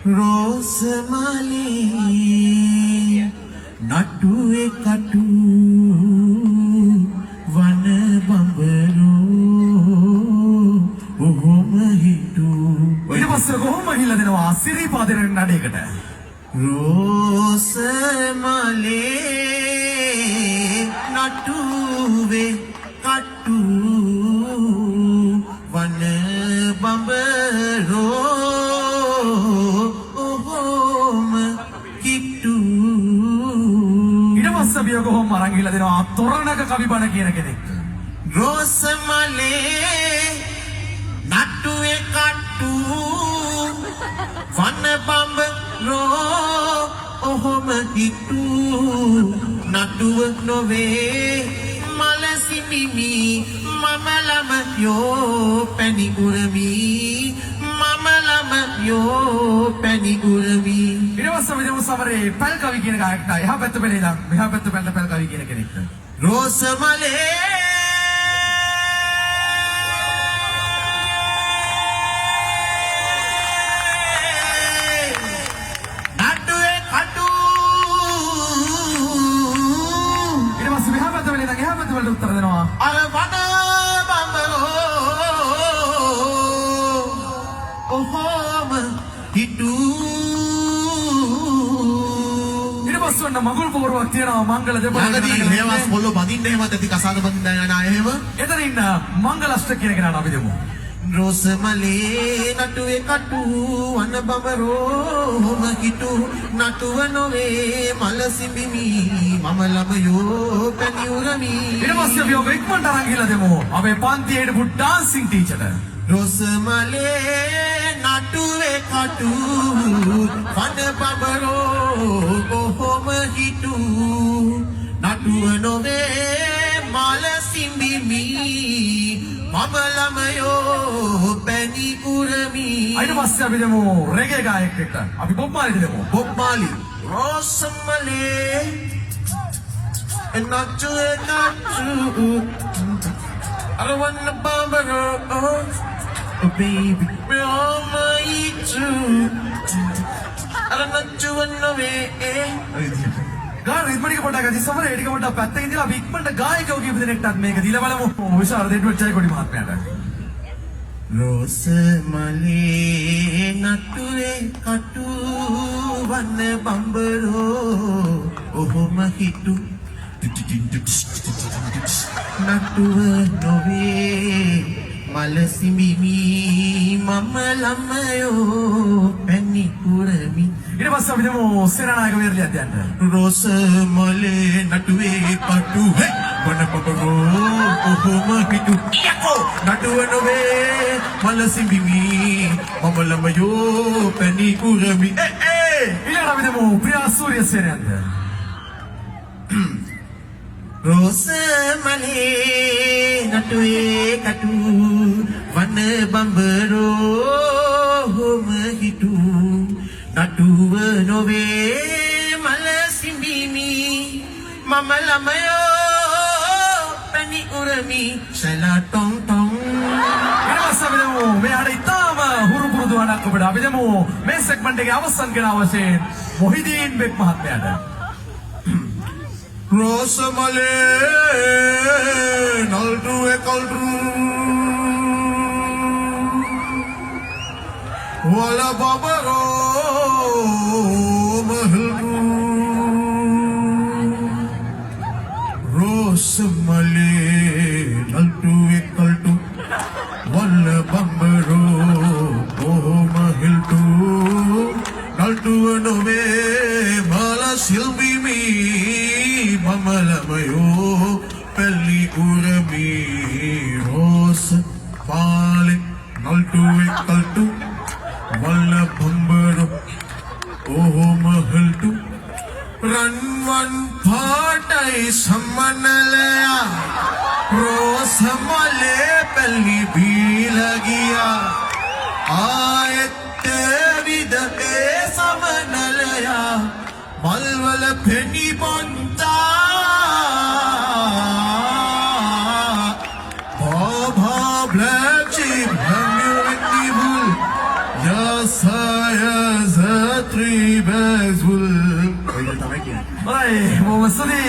රෝසමලේ නටුවේ කටු වන බඹරෝ ඔහොම හිටු ඊට පස්සේ කොහොම ගිහිල්ලා දෙනවා සිරිපාදේ නඩේකට රෝසමලේ නටුවේ කටු වන බඹරෝ සබිය කොහොම අරන් ගිහලා දෙනවා තොරණක කවි බණ කියන කෙනෙක්. රෝසමලේ නටුවේ කට්ටු වන බඹ රෝ ඔහොම හිටු නටුව නොවේ මල සිමිමි මම ළම යෝ පැණි උරමි මම ළම යෝ පැණි උරමි. ඊට පස්සේ අපි දෙමු සමරේ පැල් කවි කියන ගායකට. එහා පැත්ත පෙළේ ඉඳන් මෙහා පැත්ත පැල්ල පැල් කවි කියන කෙනෙක්. රෝසමලේ නටුවේ කටු ඊට පස්සේ මෙහා පැත්ත පෙළේ ඉඳන් එහා පැත්ත වලට උත්තර දෙනවා. අර වන බඹරෝ ඔහොම හිටු පස්වන්න මගුල් පෝරුවක් තියෙනවා මංගල දෙපළ ළඟදී හේවාස් පොල්ලෝ බඳින්න එහෙමත් ඇති කසාද බඳින්න යන අය එහෙම එතන ඉන්න මංගලෂ්ට කියන කෙනාට අපි දෙමු. රෝසමලේ නටුවේ කටු වන බඹරෝ හොම හිටු නටුව නොවේ මල සිඹිමි මම ළමයෝ පැණි උරමි. ඊට පස්සේ අපි ඔබ ඉක්මනට අරන් ගිහලා දෙමු අපේ පන්තියේ හිටපු ඩාන්සින් ටීචර්ට. රෝසමලේ නටුවේ කටු වන බඹරෝ ඔහොම හිටු නටුව නොවේ මල සිඹිමි මම ළමයෝ පැණි උරමි. ඊට පස්සේ අපි දෙමු රෙගේ ගායකයෙක් එක්ක. අපි බොබ් මාලිට දෙමු. බොබ් මාලි. රෝසමලේ නටුවේ කටු අර වන බඹරෝ oh baby, mama eat you. I don't know you know me. ගාන රිද්මනික පොඩක් අද සමරේ ටික පොඩක් පැත්තකින් ඉඳලා අපි ඉක්මනට ගායකයෝ කීප දෙනෙක්ටත් මේක දීලා බලමු. විශාල දෙඩුවත් ජයකොඩි මහත්මයාට. රෝසමලේ නටුවේ කටු වන බඹරෝ ඔහොම හිටු නටුව නොවේ මල සිඹිමි මම ළමයෝ පැණි උරමි. ඊට පස්සේ අපි දෙමු සේනානායක වීරලියක් දැන්න. රෝසමලේ නටුවේ කටු වන බඹරෝ ඔහොම හිටු යකෝ නටුව නොවේ මල සිඹිමි මම ළමයෝ පැණි උරමි. ඊළඟට අපි දෙමු ප්‍රියා සූරියසේනයන්ට. රෝසමලේ නටුවේ කටු වන බඹරෝ හොම හිටු නටුව නොවේ මල සිඹිමි මම ළමයෝ පැණි උරමි ශලා ටොං ටොං. ඊට පස්සේ අපි දෙමු මෙයාට ඉතාම හුරු පුරුදු වණක් අපිට. අපි දෙමු මේ සෙග්මන්ට් එකේ අවසන් කෙනා වශයෙන් මොහිදීන් බෙක් මහත්මයාට. රෝසමලේ නල්ටුවේ කල්ටු වල බබරෝ මහල්ටු රෝසමලේ නල්ටුවේ කල්ටු වල බබරෝ මහල්ටු නල්ටුව නොවේ මල සිල්බිමි මම ළමයෝ පැණි උරමි. රෝස පාලේ නල්ටුවේ කල්ටු වල බඹරෝ ඔහොම හල්ටු රන්වන් පාටයි සම්මනලයා රෝසමලේ පැණි බීලා ගියා ආයෙත් විද ඒ සමනලයා මල්වල පෙනි බොන්තා Black sheep, hang you with evil. Yes, yes, beautiful ඔය තමයි කියන්නේ හොඳයි බොහොම ස්තුතියි